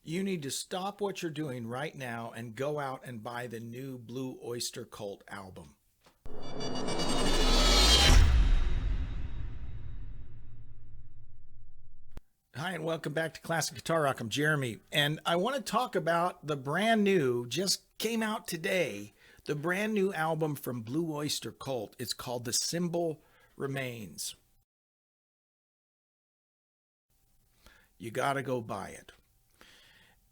You need to stop what you're doing right now and go out and buy the new Blue Oyster Cult album. Hi, and welcome back to Classic Guitar Rock. I'm Jeremy, and I want to talk about the brand new, just came out today, the brand new album from Blue Oyster Cult. It's called The Symbol Remains. You got to go buy it.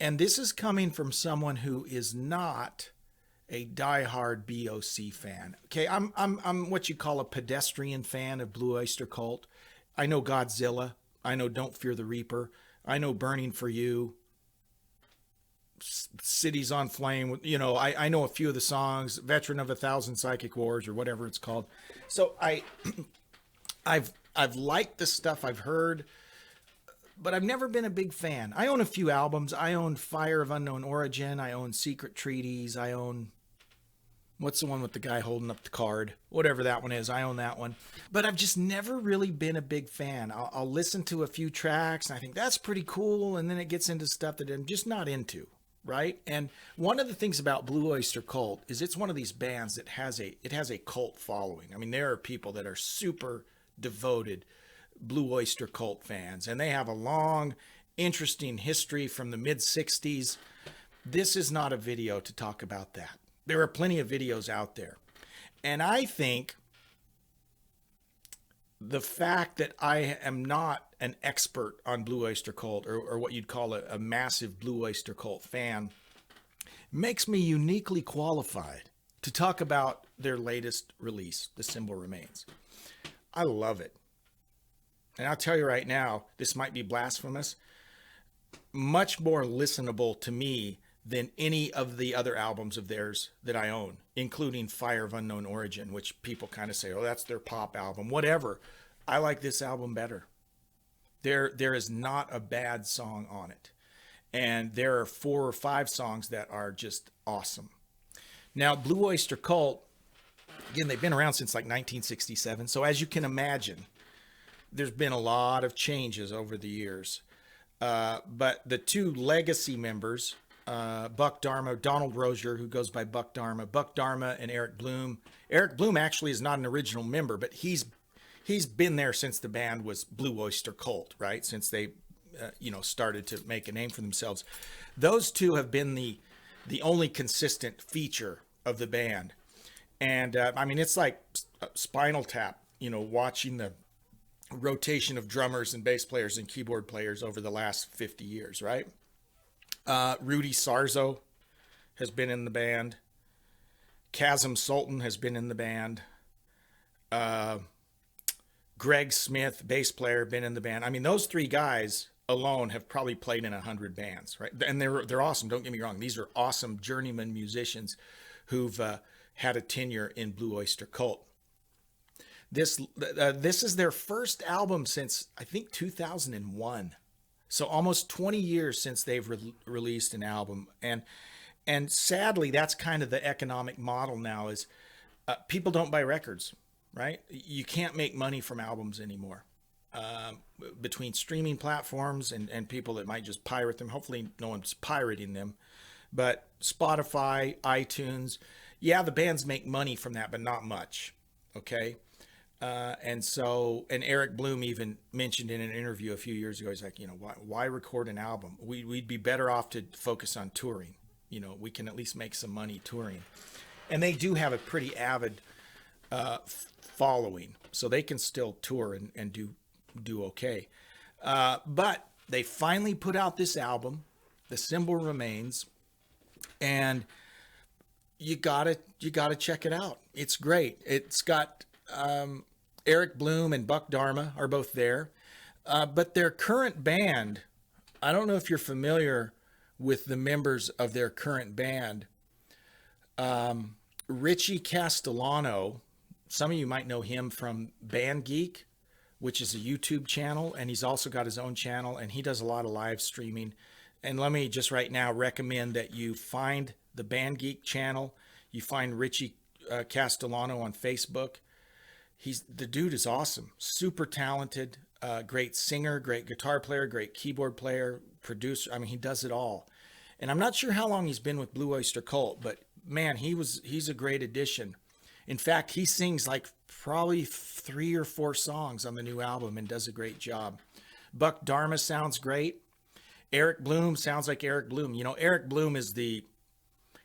And this is coming from someone who is not a diehard BOC fan. Okay, I'm what you call a pedestrian fan of Blue Oyster Cult. I know Godzilla. I know Don't Fear the Reaper. I know Burning for You. Cities on Flame. You know, I know a few of the songs. Veteran of 1,000 Psychic Wars or whatever it's called. So I've liked the stuff I've heard, but I've never been a big fan. I own a few albums. I own Fire of Unknown Origin. I own Secret Treaties. I own, what's the one with the guy holding up the card? Whatever that one is, I own that one. But I've just never really been a big fan. I'll listen to a few tracks and I think that's pretty cool. And then it gets into stuff that I'm just not into, right? And one of the things about Blue Oyster Cult is it's one of these bands that has a cult following. I mean, there are people that are super devoted Blue Oyster Cult fans, and they have a long, interesting history from the mid-'60s. This is not a video to talk about that. There are plenty of videos out there. And I think the fact that I am not an expert on Blue Oyster Cult or what you'd call a massive Blue Oyster Cult fan makes me uniquely qualified to talk about their latest release, The Symbol Remains. I love it. And I'll tell you right now, this might be blasphemous, much more listenable to me than any of the other albums of theirs that I own, including Fire of Unknown Origin, which people kind of say, oh, that's their pop album, whatever. I like this album better. There is not a bad song on it. And there are 4 or 5 songs that are just awesome. Now, Blue Oyster Cult, again, they've been around since like 1967. So as you can imagine, there's been a lot of changes over the years. But the 2 legacy members, Buck Dharma, Donald Rozier, who goes by Buck Dharma and Eric Bloom. Eric Bloom actually is not an original member, but he's been there since the band was Blue Oyster Cult, right? Since they, started to make a name for themselves. Those 2 have been the only consistent feature of the band. And I mean, it's like Spinal Tap, watching the rotation of drummers and bass players and keyboard players over the last 50 years, right? Rudy Sarzo has been in the band. Kazim Sultan has been in the band. Greg Smith, bass player, been in the band. I mean, those 3 guys alone have probably played in 100 bands, right? And they're awesome. Don't get me wrong. These are awesome journeyman musicians who've had a tenure in Blue Oyster Cult. This is their first album since, I think, 2001. So almost 20 years since they've released an album. And sadly, that's kind of the economic model now is people don't buy records, right? You can't make money from albums anymore. Between streaming platforms and people that might just pirate them. Hopefully no one's pirating them. But Spotify, iTunes, yeah, the bands make money from that, but not much, okay? And Eric Bloom even mentioned in an interview a few years ago, he's like, why record an album? We'd be better off to focus on touring. We can at least make some money touring. And they do have a pretty avid following, so they can still tour and do okay. But they finally put out this album, The Symbol Remains, and you gotta check it out. It's great. It's got Eric Bloom and Buck Dharma are both there. But their current band, I don't know if you're familiar with the members of their current band. Richie Castellano, some of you might know him from Band Geek, which is a YouTube channel, and he's also got his own channel, and he does a lot of live streaming. And let me just right now recommend that you find the Band Geek channel. You find Richie Castellano on Facebook. The dude is awesome, super talented, great singer, great guitar player, great keyboard player, producer. I mean, he does it all. And I'm not sure how long he's been with Blue Oyster Cult, but man, he's a great addition. In fact, he sings like probably 3 or 4 songs on the new album and does a great job. Buck Dharma sounds great. Eric Bloom sounds like Eric Bloom. You know, Eric Bloom is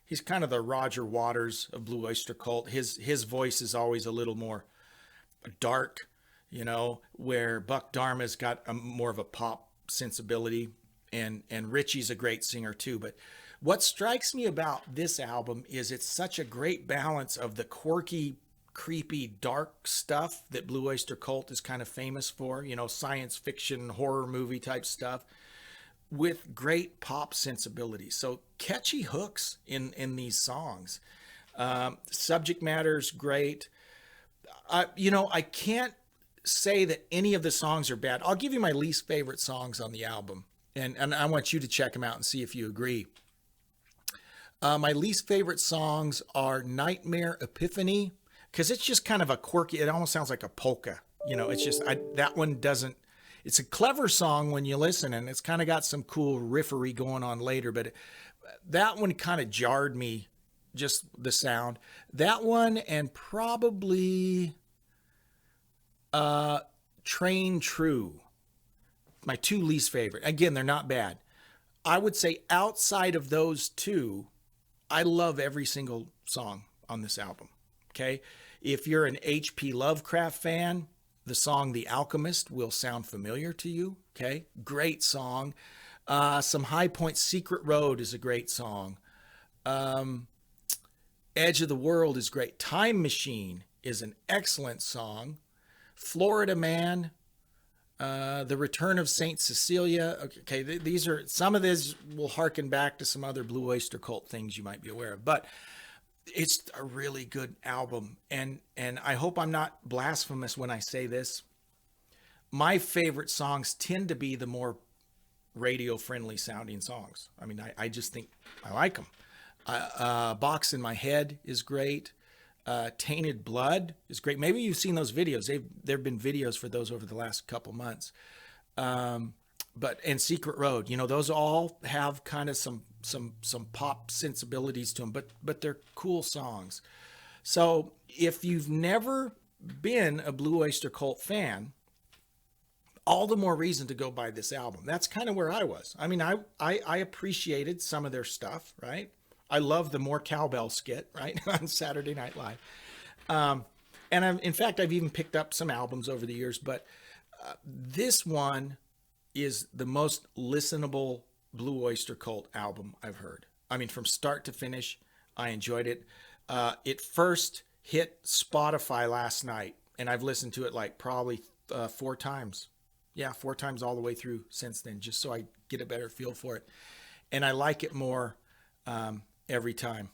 he's kind of the Roger Waters of Blue Oyster Cult. His voice is always a little more dark, you know, where Buck Dharma's got more of a pop sensibility, and Richie's a great singer too. But what strikes me about this album is it's such a great balance of the quirky, creepy, dark stuff that Blue Oyster Cult is kind of famous for, you know, science fiction, horror movie type stuff, with great pop sensibility. So catchy hooks in these songs. Subject matter's great. You know, I can't say that any of the songs are bad. I'll give you my least favorite songs on the album, and I want you to check them out and see if you agree. My least favorite songs are Nightmare Epiphany, because it's just kind of a quirky, it almost sounds like a polka. You know, it's just, that one doesn't, it's a clever song when you listen, and it's kind of got some cool riffery going on later, but that one kind of jarred me, just the sound. That one, and probably Train True, my 2 least favorite. Again, they're not bad. I would say outside of those 2, I love every single song on this album. Okay. If you're an H.P. Lovecraft fan, the song The Alchemist will sound familiar to you. Okay. Great song. Some High Point, Secret Road is a great song. Edge of the World is great. Time Machine is an excellent song. Florida Man, The Return of Saint Cecilia. Okay, these are, some of this will harken back to some other Blue Oyster Cult things you might be aware of, but it's a really good album. And I hope I'm not blasphemous when I say this. My favorite songs tend to be the more radio friendly sounding songs. I mean, I just think I like them. Box in My Head is great. Tainted Blood is great. Maybe you've seen those videos. There've been videos for those over the last couple months. And Secret Road, you know, those all have kind of some pop sensibilities to them, but they're cool songs. So if you've never been a Blue Oyster Cult fan, all the more reason to go buy this album. That's kind of where I was. I mean, I appreciated some of their stuff, right? I love the More Cowbell skit, right, on Saturday Night Live. In fact, I've even picked up some albums over the years, but this one is the most listenable Blue Oyster Cult album I've heard. I mean, from start to finish, I enjoyed it. It first hit Spotify last night, and I've listened to it like probably 4 times. Yeah, 4 times all the way through since then, just so I get a better feel for it. And I like it more every time.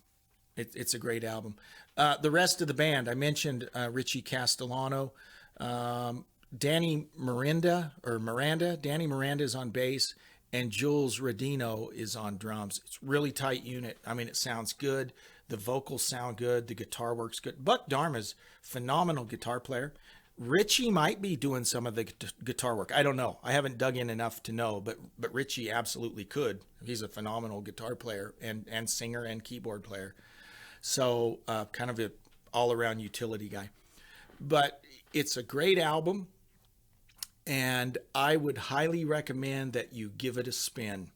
It's a great album. The rest of the band, I mentioned Richie Castellano, Danny Miranda is on bass, and Jules Rodino is on drums. It's a really tight unit. I mean, it sounds good. The vocals sound good. The guitar works good. Buck Dharma's phenomenal guitar player. Richie might be doing some of the guitar work. I don't know. I haven't dug in enough to know, but Richie absolutely could. He's a phenomenal guitar player and singer and keyboard player. So kind of an all-around utility guy. But it's a great album, and I would highly recommend that you give it a spin.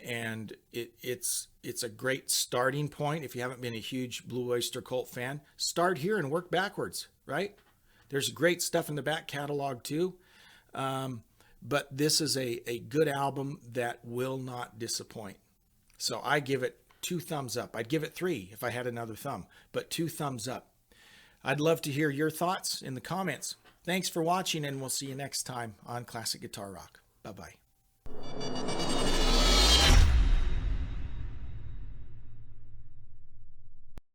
And it's a great starting point. If you haven't been a huge Blue Oyster Cult fan, start here and work backwards, right? There's great stuff in the back catalog too. But this is a good album that will not disappoint. So I give it 2 thumbs up. I'd give it 3 if I had another thumb, but 2 thumbs up. I'd love to hear your thoughts in the comments. Thanks for watching, and we'll see you next time on Classic Guitar Rock. Bye-bye.